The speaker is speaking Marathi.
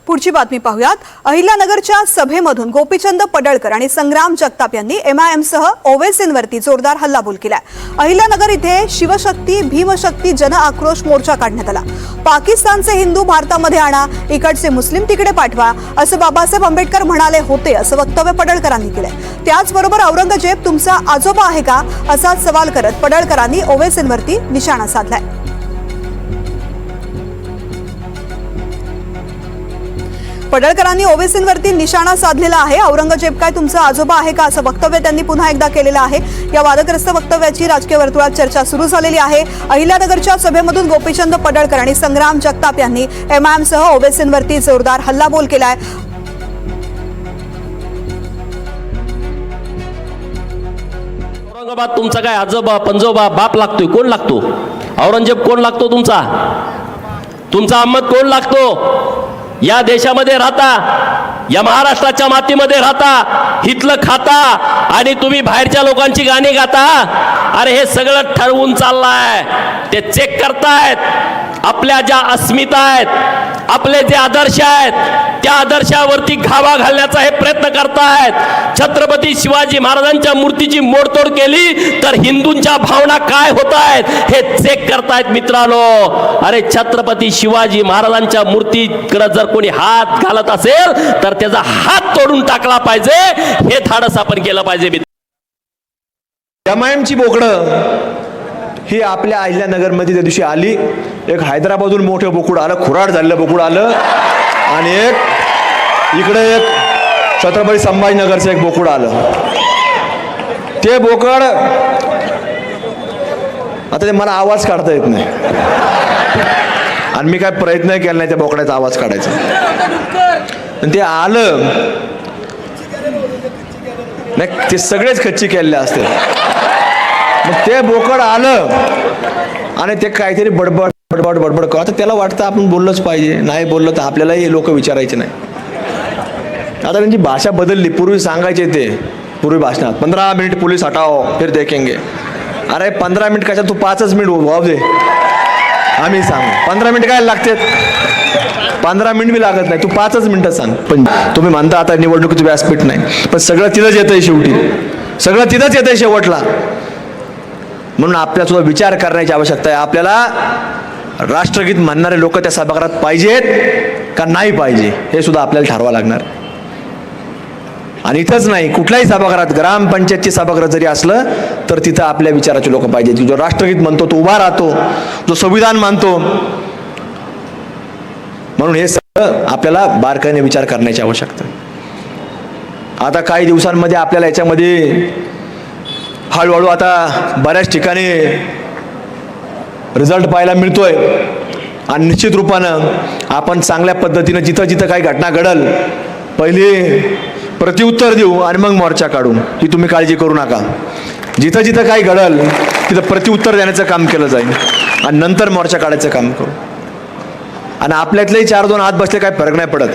पुढची बातमी पाहूयात। अहिल्यानगरच्या सभेमधून गोपीचंद पडळकर आणि संग्राम जगताप यांनी एमआयएमसह ओवेसींवरती जोरदार हल्लाबोल केलाय। अहिल्यानगर इथे शिवशक्ती भीमशक्ती जन आक्रोश मोर्चा काढण्यात आला। पाकिस्तानचे हिंदू भारतामध्ये आणा, इकडचे मुस्लिम तिकडे पाठवा असं बाबासाहेब आंबेडकर म्हणाले होते असं वक्तव्य पडळकरांनी केलंय। त्याचबरोबर औरंगजेब तुमचा आजोबा आहे का असा सवाल करत पडळकरांनी ओवेसींवरती निशाणा साधलाय। पडळकरांनी ओवेसींवरती निशाणा साधलेला आहे। औरंगजेब काय तुमचा आजोबा आहे का असं वक्तव्य त्यांनी पुन्हा एकदा केलेलं आहे। या वादग्रस्त वक्तव्याची राजकीय वर्तुळात चर्चा सुरू झालेली आहे। अहिल्यानगरच्या सभेमधून गोपीचंद पडळकर आणि संग्राम जगताप यांनी एमआयएमसह ओवेसींवरती जोरदार हल्लाबोल केलाय। औरंगाबाद तुमचा काय आजोबा पंजोबा बाप लागतोय? कोण लागतो? औरंगजेब कोण लागतो? तुमचा अहमद कोण लागतो? या देशामध्ये राहता, या महाराष्ट्राच्या मातीमध्ये राहता, हितलं खाता आणि तुम्ही बाहेरच्या लोकांची गाणी गाता। अरे हे सगळं ठरवून चाललंय, ते चेक करतायत। आपल्या ज्या अस्मिता आहेत, आपले जे आदर्श आहेत, त्या आदर्शावरती घावा घालण्याचा हे प्रयत्न करतायत। छत्रपती शिवाजी महाराजांच्या मूर्तीची मोडतोड केली तर हिंदूंच्या भावना काय होत आहेत हे चेक करतायत मित्रांनो। अरे छत्रपती शिवाजी महाराजांच्या मूर्तीकडे जर कोणी हात घालत असेल तर त्याचा हात तोडून टाकला पाहिजे, हे धाडस आपण केलं पाहिजे। एमआयएमची बोकडं ही आपल्या अहिल्यानगरमध्ये त्या दिवशी आली। एक हैदराबादहून मोठं बोकुड आलं, खुराड झालेलं बोकुड आलं, आणि एक इकडे एक छत्रपती संभाजीनगरचं एक बोकुड आलं। ते बोकड आता ते मला आवाज काढता येत नाही, आणि मी काय प्रयत्न केला नाही त्या बोकड्याचा आवाज काढायचा। ते आलं नाही, ते सगळेच खच्ची केलेले असते। मग ते बोकड आलं आणि ते काहीतरी बडबड बडबड बडबड कर। आता त्याला वाटतं आपण बोललंच पाहिजे, नाही बोललं तर आपल्यालाही लोक विचारायचे नाही। आता त्यांची भाषा बदलली। पूर्वी सांगायचे ते पूर्वी भाषणात 15 मिनिट पोलीस हटाओ फिर देखेंगे। अरे 15 मिनिट कशा, तू 5च मिनिट वाव दे, आम्ही सांग 15 मिनिट काय लागतात? 15 मिनिट बी लागत नाही, तू 5च मिनिटं सांग। पण तुम्ही म्हणता आता निवडणुकीचं व्यासपीठ नाही, पण सगळं तिथंच येतंय शेवटी, सगळं तिथंच येतंय शेवटला। म्हणून आपल्याला सुद्धा विचार करण्याची आवश्यकता आहे। आपल्याला राष्ट्रगीत म्हणणारे लोक त्या सभागृहात पाहिजेत का नाही पाहिजे हे सुद्धा आपल्याला ठरवावं लागणार। आणि इथंच नाही, कुठल्याही सभागृहात, ग्रामपंचायतची सभागृह जरी असलं तर तिथं आपल्या विचाराचे लोक पाहिजेत। जो राष्ट्रगीत म्हणतो तो उभा राहतो, जो संविधान मानतो। म्हणून हे सगळं आपल्याला बारकाईने विचार करण्याची आवश्यकता आहे। आता काही दिवसांमध्ये आपल्याला याच्यामध्ये हळूहळू आता बऱ्याच ठिकाणी रिझल्ट पाहायला मिळतोय, आणि निश्चित रूपानं आपण चांगल्या पद्धतीनं जिथं जिथं काही घटना घडल पहिले प्रत्युत्तर देऊ आणि मग मोर्चा काढू, ही तुम्ही काळजी करू नका। जिथं जिथं काही घडल तिथं प्रत्युत्तर देण्याचं काम केलं जाईल आणि नंतर मोर्चा काढायचं काम करू। आणि आपल्यातलेही 4-2 हात बसले काय फरक नाही पडत।